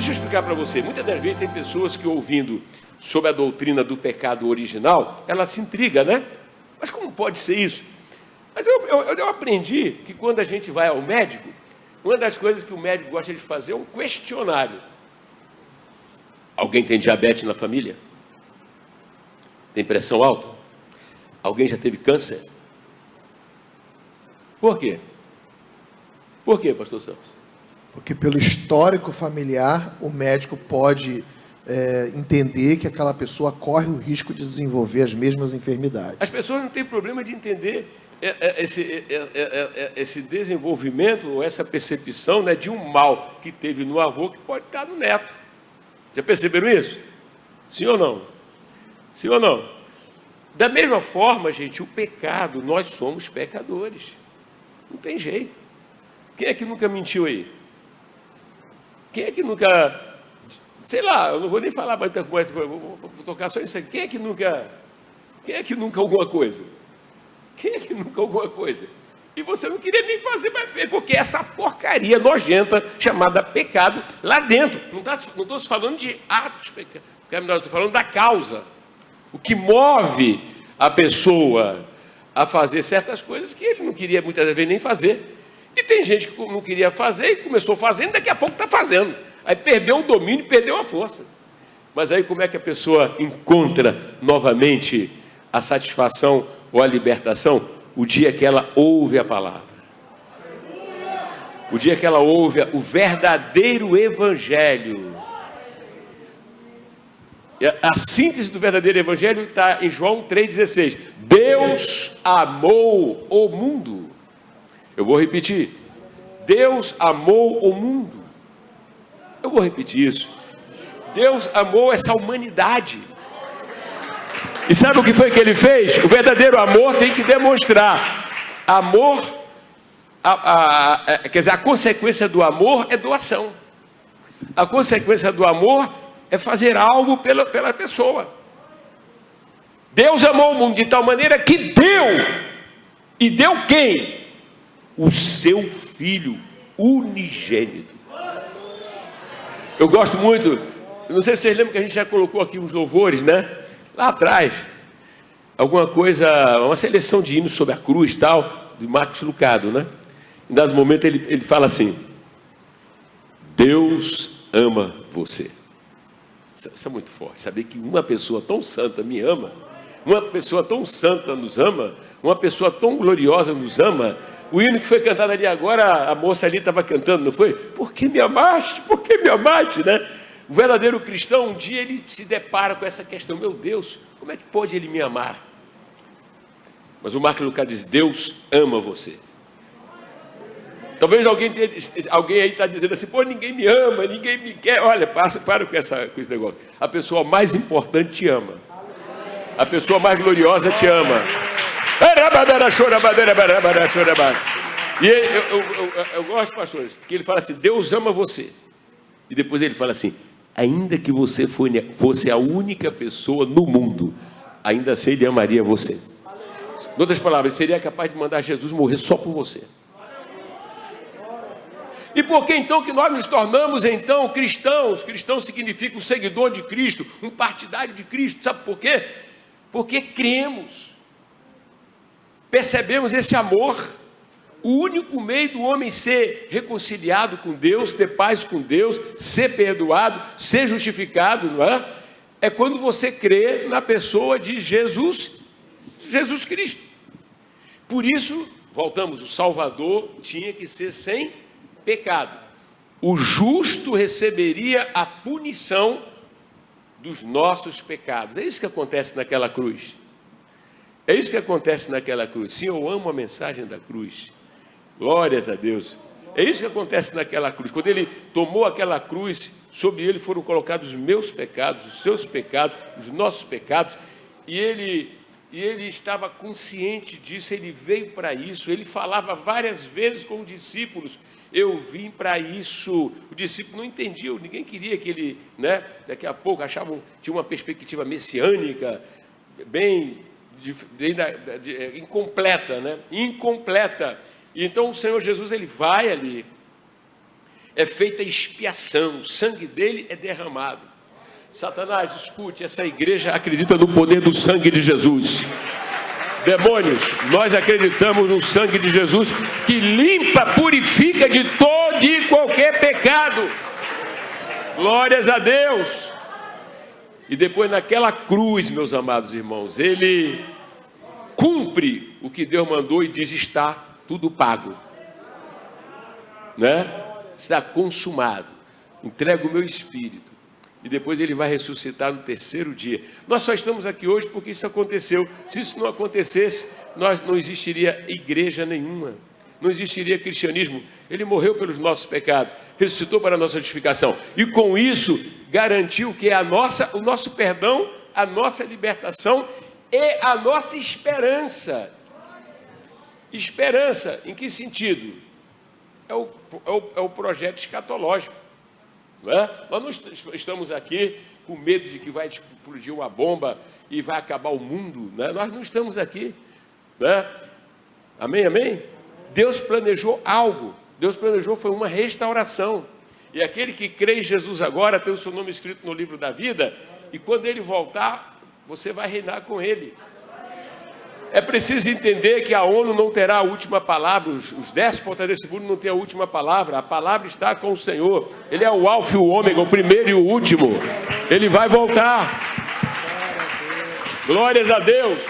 Deixa eu explicar para você. Muitas das vezes tem pessoas que, ouvindo sobre a doutrina do pecado original, ela se intriga, né? Mas como pode ser isso? Mas eu aprendi que quando a gente vai ao médico, uma das coisas que o médico gosta de fazer é um questionário. Alguém tem diabetes na família? Tem pressão alta? Alguém já teve câncer? Por quê? Por quê, pastor Santos? Porque pelo histórico familiar, o médico pode entender que aquela pessoa corre o risco de desenvolver as mesmas enfermidades. As pessoas não têm problema de entender esse desenvolvimento, ou essa percepção, né, de um mal que teve no avô que pode estar no neto. Já perceberam isso? Sim ou não? Sim ou não? Da mesma forma, gente, o pecado, nós somos pecadores. Não tem jeito. Quem é que nunca mentiu aí? Quem é que nunca, sei lá, eu não vou nem falar mais muita coisa, vou tocar só isso aqui. Quem é que nunca alguma coisa? Quem é que nunca alguma coisa? E você não queria nem fazer, mas fez, porque essa porcaria nojenta chamada pecado lá dentro. Não estou falando de atos pecados, estou falando da causa. O que move a pessoa a fazer certas coisas que ele não queria muitas vezes nem fazer. E tem gente que não queria fazer e começou fazendo, daqui a pouco está fazendo. Aí perdeu o domínio, perdeu a força. Mas aí como é que a pessoa encontra novamente a satisfação ou a libertação? O dia que ela ouve a palavra. O dia que ela ouve o verdadeiro evangelho. A síntese do verdadeiro evangelho está em João 3,16. Deus amou o mundo. Eu vou repetir. Deus amou o mundo. Eu vou repetir isso. Deus amou essa humanidade. E sabe o que foi que ele fez? O verdadeiro amor tem que demonstrar. Amor, quer dizer, a consequência do amor é doação. A consequência do amor é fazer algo pela pessoa. Deus amou o mundo de tal maneira que deu. E deu quem? O seu Filho unigênito. Eu gosto muito, não sei se vocês lembram que a gente já colocou aqui uns louvores, né? Lá atrás, alguma coisa, uma seleção de hinos sobre a cruz, tal, de Marcos Lucado, né? Em dado momento ele fala assim: Deus ama você. Isso é muito forte, saber que uma pessoa tão santa me ama, uma pessoa tão santa nos ama, uma pessoa tão gloriosa nos ama. O hino que foi cantado ali agora, a moça ali estava cantando, não foi? Por que me amaste? Por que me amaste, né? O verdadeiro cristão, um dia ele se depara com essa questão: meu Deus, como é que pode ele me amar? Mas o Marcos Lucado diz: Deus ama você. Talvez alguém aí está dizendo assim: pô, ninguém me ama, ninguém me quer. Olha, para com esse negócio. A pessoa mais importante te ama. A pessoa mais gloriosa te ama. E eu gosto, pastores, que ele fala assim: Deus ama você. E depois ele fala assim: ainda que você fosse a única pessoa no mundo, ainda assim ele amaria você. Em outras palavras, seria capaz de mandar Jesus morrer só por você. E por que então que nós nos tornamos então cristãos? Cristão significa um seguidor de Cristo, um partidário de Cristo. Sabe por quê? Porque cremos, percebemos esse amor. O único meio do homem ser reconciliado com Deus, ter paz com Deus, ser perdoado, ser justificado, não é? É quando você crê na pessoa de Jesus Cristo. Por isso, voltamos, o Salvador tinha que ser sem pecado. O justo receberia a punição dos nossos pecados. É isso que acontece naquela cruz. É isso que acontece naquela cruz. Sim, eu amo a mensagem da cruz. Glórias a Deus. É isso que acontece naquela cruz. Quando ele tomou aquela cruz, sobre ele foram colocados os meus pecados, os seus pecados, os nossos pecados, e ele estava consciente disso, ele veio para isso. Ele falava várias vezes com os discípulos: eu vim para isso. O discípulo não entendia, ninguém queria que ele, né, daqui a pouco tinha uma perspectiva messiânica, bem incompleta, né? Incompleta. Então o Senhor Jesus, ele vai ali, é feita expiação, o sangue dele é derramado. Satanás, escute, essa igreja acredita no poder do sangue de Jesus. Demônios, nós acreditamos no sangue de Jesus, que limpa, purifica de todo e qualquer pecado. Glórias a Deus. E depois naquela cruz, meus amados irmãos, ele cumpre o que Deus mandou e diz: está tudo pago, né? Está consumado. Entrego o meu espírito. E depois ele vai ressuscitar no terceiro dia. Nós só estamos aqui hoje porque isso aconteceu. Se isso não acontecesse, não existiria igreja nenhuma. Não existiria cristianismo. Ele morreu pelos nossos pecados, ressuscitou para a nossa justificação. E com isso, garantiu que o nosso perdão, a nossa libertação e a nossa esperança. Esperança, em que sentido? É o projeto escatológico. Não é? Nós não estamos aqui com medo de que vai explodir uma bomba e vai acabar o mundo. Né? Nós não estamos aqui. Né? Amém, amém? Deus planejou algo. Deus planejou foi uma restauração. E aquele que crê em Jesus agora tem o seu nome escrito no livro da vida. E quando ele voltar, você vai reinar com ele. É preciso entender que a ONU não terá a última palavra, os déspotas desse mundo não têm a última palavra, a palavra está com o Senhor. Ele é o alfa e o ômega, o primeiro e o último. Ele vai voltar. Glórias a Deus.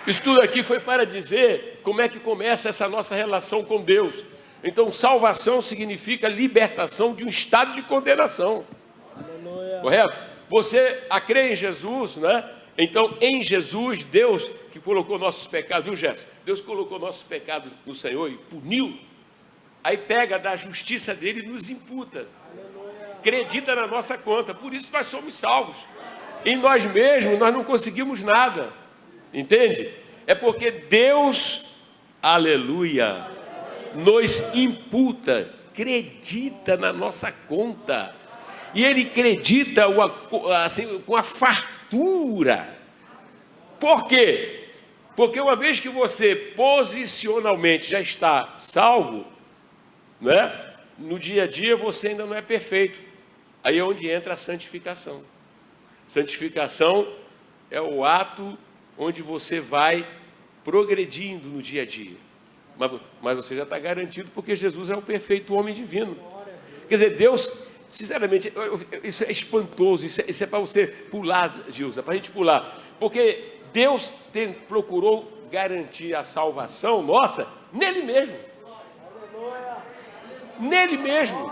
Isso tudo aqui foi para dizer como é que começa essa nossa relação com Deus. Então, salvação significa libertação de um estado de condenação. Correto? Você crê em Jesus, né? Então, em Jesus, Deus que colocou nossos pecados, viu, Jefferson? Deus colocou nossos pecados no Senhor e puniu. Aí pega da justiça dele e nos imputa. Acredita na nossa conta. Por isso nós somos salvos. Em nós mesmos, nós não conseguimos nada. Entende? É porque Deus, aleluia, nos imputa. Acredita na nossa conta. E Ele acredita assim, com a fartura. Por quê? Porque uma vez que você posicionalmente já está salvo, né? No dia a dia você ainda não é perfeito. Aí é onde entra a santificação. Santificação é o ato onde você vai progredindo no dia a dia. Mas você já está garantido porque Jesus é o perfeito homem divino. Quer dizer, Deus, sinceramente, isso é espantoso, isso é para você pular, Gilza, para a gente pular. Porque Deus procurou garantir a salvação nossa nele mesmo. Nele mesmo.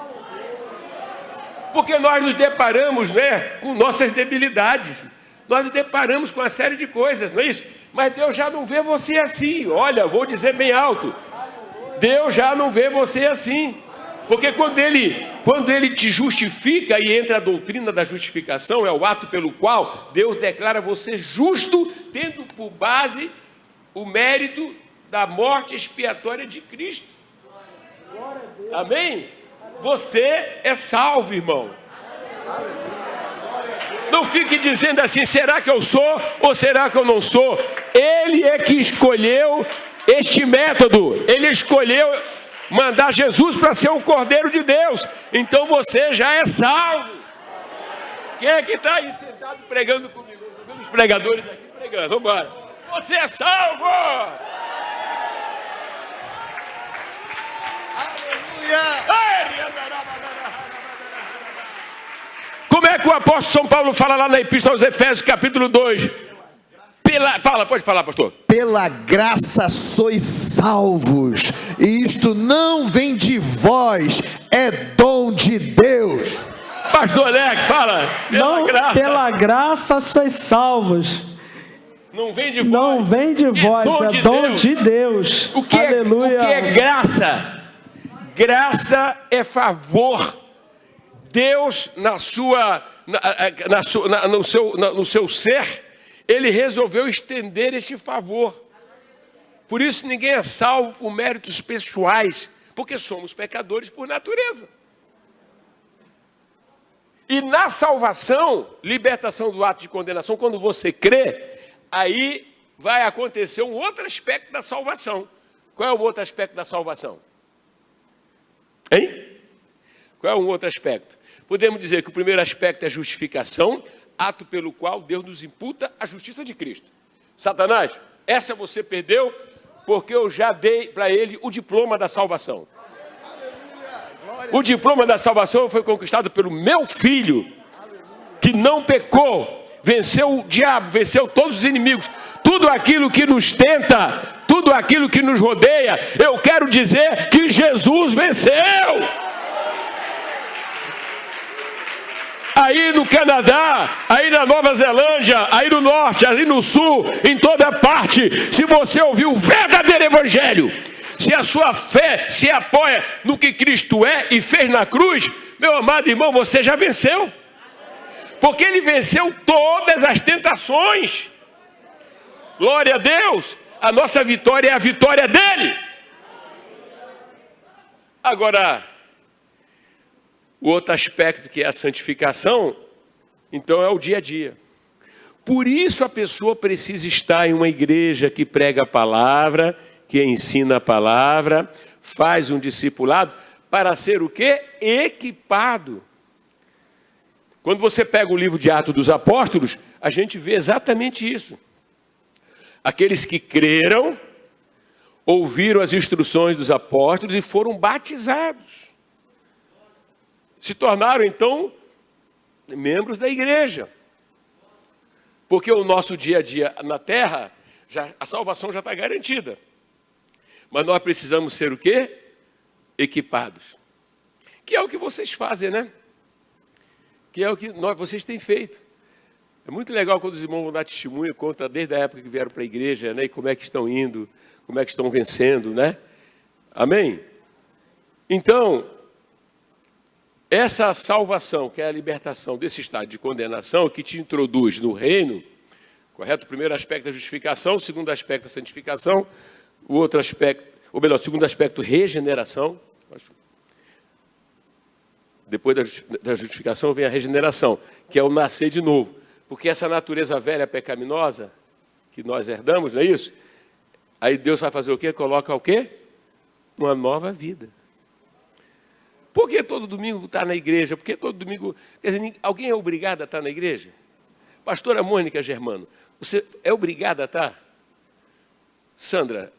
Porque nós nos deparamos, né, com nossas debilidades. Nós nos deparamos com uma série de coisas, não é isso? Mas Deus já não vê você assim. Olha, vou dizer bem alto. Deus já não vê você assim. Porque quando ele te justifica, e entra a doutrina da justificação, é o ato pelo qual Deus declara você justo, tendo por base o mérito da morte expiatória de Cristo. Amém? Você é salvo, irmão. Não fique dizendo assim, será que eu sou ou será que eu não sou? Ele é que escolheu este método. Ele escolheu mandar Jesus para ser o Cordeiro de Deus. Então você já é salvo. Quem é que está aí sentado pregando comigo? Estou vendo os pregadores aqui pregando. Vamos embora. Você é salvo. Aleluia. Como é que o apóstolo São Paulo fala lá na Epístola aos Efésios, capítulo 2? Pode falar, pastor. Pela graça sois salvos, e isto não vem de vós, é dom de Deus. Pastor Alex, fala. Pela graça sois salvos. Não vem de vós. Não vem de vós, é dom de Deus. Aleluia. O que é graça? Graça é favor. Deus, no seu ser, Ele resolveu estender este favor. Por isso ninguém é salvo por méritos pessoais, porque somos pecadores por natureza. E na salvação, libertação do ato de condenação, quando você crê, aí vai acontecer um outro aspecto da salvação. Qual é o outro aspecto da salvação? Hein? Qual é um outro aspecto? Podemos dizer que o primeiro aspecto é a justificação, ato pelo qual Deus nos imputa a justiça de Cristo. Satanás, essa você perdeu porque eu já dei para ele o diploma da salvação. O diploma da salvação foi conquistado pelo meu filho, que não pecou, venceu o diabo, venceu todos os inimigos, tudo aquilo que nos tenta, tudo aquilo que nos rodeia. Eu quero dizer que Jesus venceu. Aí no Canadá, aí na Nova Zelândia, aí no norte, aí no sul, em toda parte, se você ouvir o verdadeiro evangelho, se a sua fé se apoia no que Cristo é e fez na cruz, meu amado irmão, você já venceu. Porque ele venceu todas as tentações. Glória a Deus. A nossa vitória é a vitória dele. Agora, o outro aspecto, que é a santificação, então é o dia a dia. Por isso a pessoa precisa estar em uma igreja que prega a palavra, que ensina a palavra, faz um discipulado, para ser o quê? Equipado. Quando você pega o livro de Atos dos Apóstolos, a gente vê exatamente isso. Aqueles que creram, ouviram as instruções dos apóstolos e foram batizados. Se tornaram, então, membros da igreja. Porque o nosso dia a dia na terra, a salvação já está garantida. Mas nós precisamos ser o quê? Equipados. Que é o que vocês fazem, né? Que é o que vocês têm feito. É muito legal quando os irmãos vão dar testemunho, conta desde a época que vieram para a igreja, né? E como é que estão indo, como é que estão vencendo, né? Amém? Então, essa salvação, que é a libertação desse estado de condenação, que te introduz no reino, correto? O primeiro aspecto é a justificação, o segundo aspecto é a santificação, o outro aspecto, ou melhor, o segundo aspecto, regeneração. Depois da justificação vem a regeneração, que é o nascer de novo. Porque essa natureza velha pecaminosa que nós herdamos, não é isso? Aí Deus vai fazer o quê? Coloca o quê? Uma nova vida. Por que todo domingo está na igreja? Por que todo domingo... Quer dizer, alguém é obrigado a estar na igreja? Pastora Mônica Germano, você é obrigada a estar? Sandra,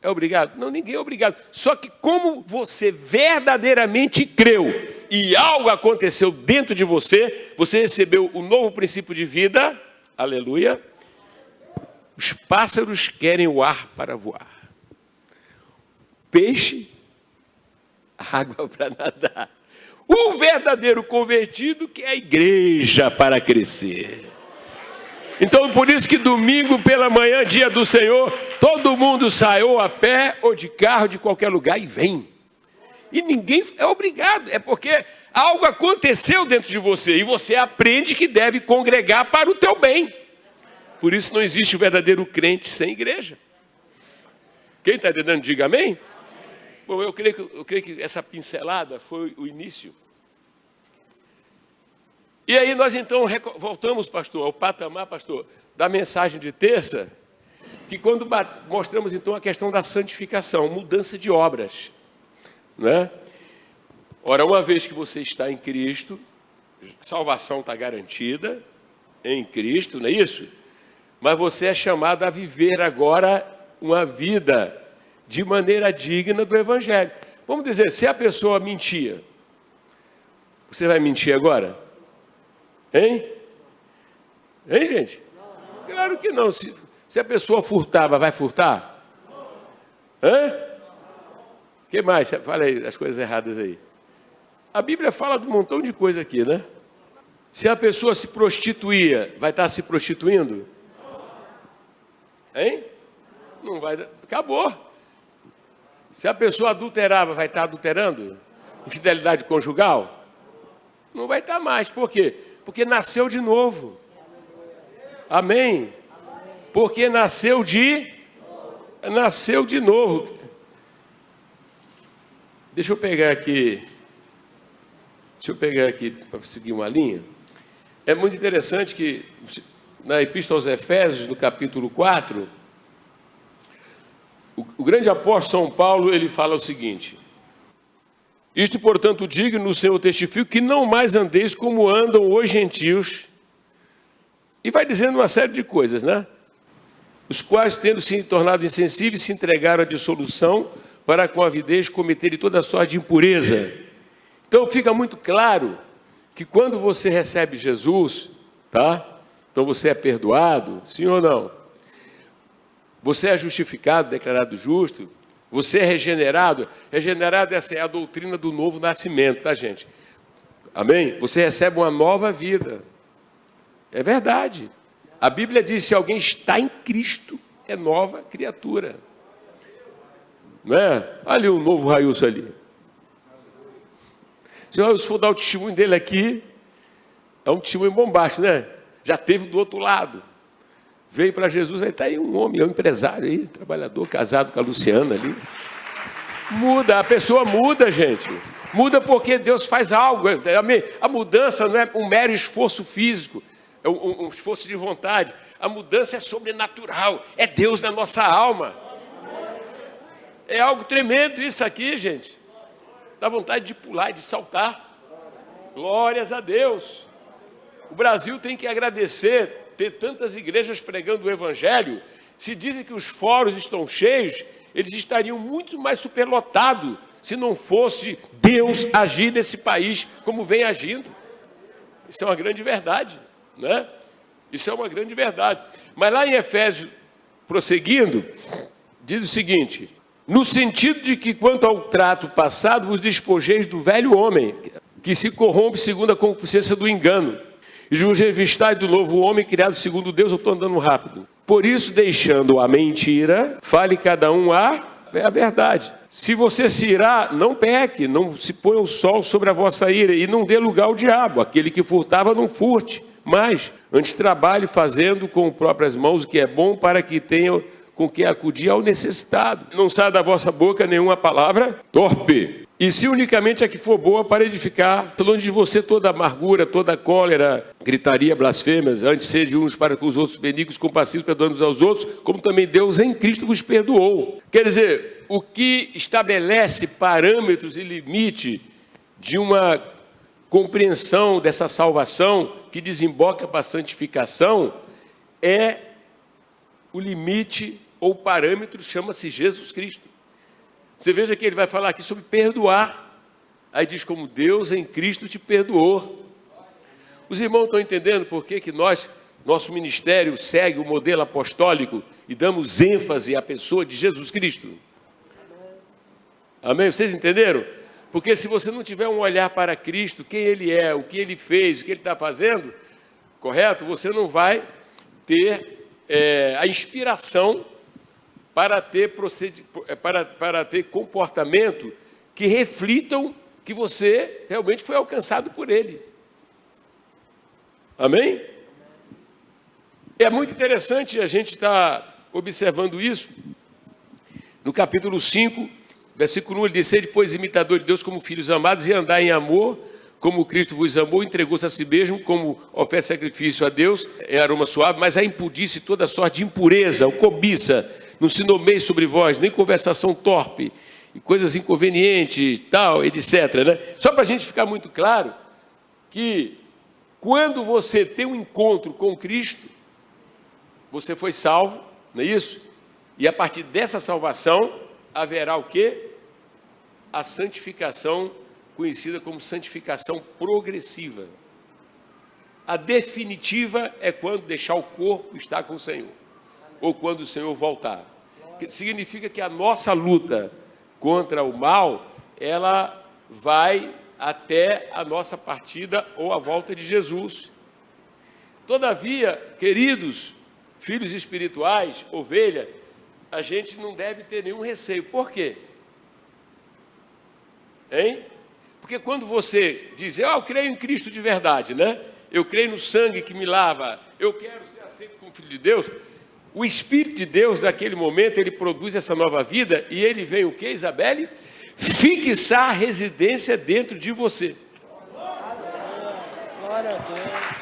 é obrigado? Não, ninguém é obrigado. Só que como você verdadeiramente creu e algo aconteceu dentro de você, você recebeu o novo princípio de vida, aleluia, os pássaros querem o ar para voar. Peixe, água para nadar. O verdadeiro convertido que é a igreja para crescer. Então, por isso que domingo pela manhã, dia do Senhor, todo mundo sai ou a pé ou de carro, de qualquer lugar e vem. E ninguém é obrigado, é porque algo aconteceu dentro de você e você aprende que deve congregar para o teu bem. Por isso não existe o verdadeiro crente sem igreja. Quem está entendendo, diga amém. Bom, eu creio que essa pincelada foi o início. E aí nós então voltamos, pastor, ao patamar, pastor, da mensagem de terça, que quando mostramos então a questão da santificação, mudança de obras, né? Ora, uma vez que você está em Cristo, salvação está garantida em Cristo, não é isso? Mas você é chamado a viver agora uma vida de maneira digna do Evangelho. Vamos dizer, se a pessoa mentia, você vai mentir agora? Hein? Hein, gente? Claro que não. Se a pessoa furtava, vai furtar? Hã? O que mais? Fala aí as coisas erradas aí. A Bíblia fala de um montão de coisa aqui, né? Se a pessoa se prostituía, vai estar se prostituindo? Hein? Não vai. Acabou. Se a pessoa adulterava, vai estar adulterando? Infidelidade conjugal? Não vai estar mais. Por quê? Porque nasceu de novo. Amém? Porque nasceu de novo. Deixa eu pegar aqui para seguir uma linha. É muito interessante que na Epístola aos Efésios, no capítulo 4, o grande apóstolo São Paulo, ele fala o seguinte: Isto, portanto, digo no Senhor testifico que não mais andeis como andam os gentios. E vai dizendo uma série de coisas, né? Os quais, tendo se tornado insensíveis, se entregaram à dissolução para com avidez cometerem toda sorte de impureza. Então fica muito claro que quando você recebe Jesus, tá? Então você é perdoado, sim ou não? Você é justificado, declarado justo. Você é regenerado. Regenerado é a doutrina do novo nascimento, tá, gente? Amém? Você recebe uma nova vida. É verdade. A Bíblia diz, se alguém está em Cristo, é nova criatura. Não é? Olha ali o novo Railson ali. Se eu for dar o testemunho dele aqui, é um testemunho bombástico, né? Já teve do outro lado. Veio para Jesus, aí está aí um homem, um empresário aí, trabalhador, casado com a Luciana ali. Muda, a pessoa muda, gente. Muda porque Deus faz algo. A mudança não é um mero esforço físico, é um esforço de vontade. A mudança é sobrenatural, é Deus na nossa alma. É algo tremendo isso aqui, gente. Dá vontade de pular e de saltar. Glórias a Deus. O Brasil tem que agradecer ter tantas igrejas pregando o Evangelho. Se dizem que os fóruns estão cheios, eles estariam muito mais superlotados se não fosse Deus agir nesse país como vem agindo. Isso é uma grande verdade, né? Isso é uma grande verdade. Mas lá em Efésios, prosseguindo, diz o seguinte: no sentido de que, quanto ao trato passado, vos despojeis do velho homem, que se corrompe segundo a concupiscência do engano, e vos revistais do novo homem, criado segundo Deus. Eu estou andando rápido. Por isso, deixando a mentira, fale cada um a verdade. Se você se irar, não peque, não se ponha o sol sobre a vossa ira, e não dê lugar ao diabo. Aquele que furtava, não furte, mas antes trabalhe fazendo com próprias mãos o que é bom, para que tenha com que acudir ao necessitado. Não saia da vossa boca nenhuma palavra torpe, e se unicamente a que for boa para edificar, longe de você toda amargura, toda cólera, gritaria, blasfêmias. Antes sede uns para com os outros benignos, compassivos, perdoando-nos aos outros, como também Deus em Cristo vos perdoou. Quer dizer, o que estabelece parâmetros e limite de uma compreensão dessa salvação que desemboca para a santificação é o limite ou parâmetro, chama-se Jesus Cristo. Você veja que ele vai falar aqui sobre perdoar. Aí diz como Deus em Cristo te perdoou. Os irmãos estão entendendo por que nosso ministério segue o modelo apostólico e damos ênfase à pessoa de Jesus Cristo? Amém? Vocês entenderam? Porque se você não tiver um olhar para Cristo, quem Ele é, o que Ele fez, o que Ele está fazendo, correto? Você não vai ter a inspiração para ter comportamento que reflitam que você realmente foi alcançado por Ele. Amém? É muito interessante a gente estar observando isso. No capítulo 5, versículo 1, ele diz: sede, pois, imitador de Deus como filhos amados, e andar em amor, como Cristo vos amou, entregou-se a si mesmo como oferta de sacrifício a Deus, em aroma suave, mas a impudície toda sorte de impureza, ou cobiça, não se nomeie sobre vós, nem conversação torpe, e coisas inconvenientes, tal, etc. Né? Só para a gente ficar muito claro que quando você tem um encontro com Cristo, você foi salvo, não é isso? E a partir dessa salvação, haverá o quê? A santificação, conhecida como santificação progressiva. A definitiva é quando deixar o corpo estar com o Senhor, ou quando o Senhor voltar. Que significa que a nossa luta contra o mal, ela vai até a nossa partida ou a volta de Jesus. Todavia, queridos filhos espirituais, ovelha, a gente não deve ter nenhum receio. Por quê? Hein? Porque quando você diz, eu creio em Cristo de verdade, né? Eu creio no sangue que me lava, eu quero ser aceito como filho de Deus, o Espírito de Deus, naquele momento, ele produz essa nova vida, e ele vem o quê, Isabelle? Fixar residência dentro de você. Glória a Deus.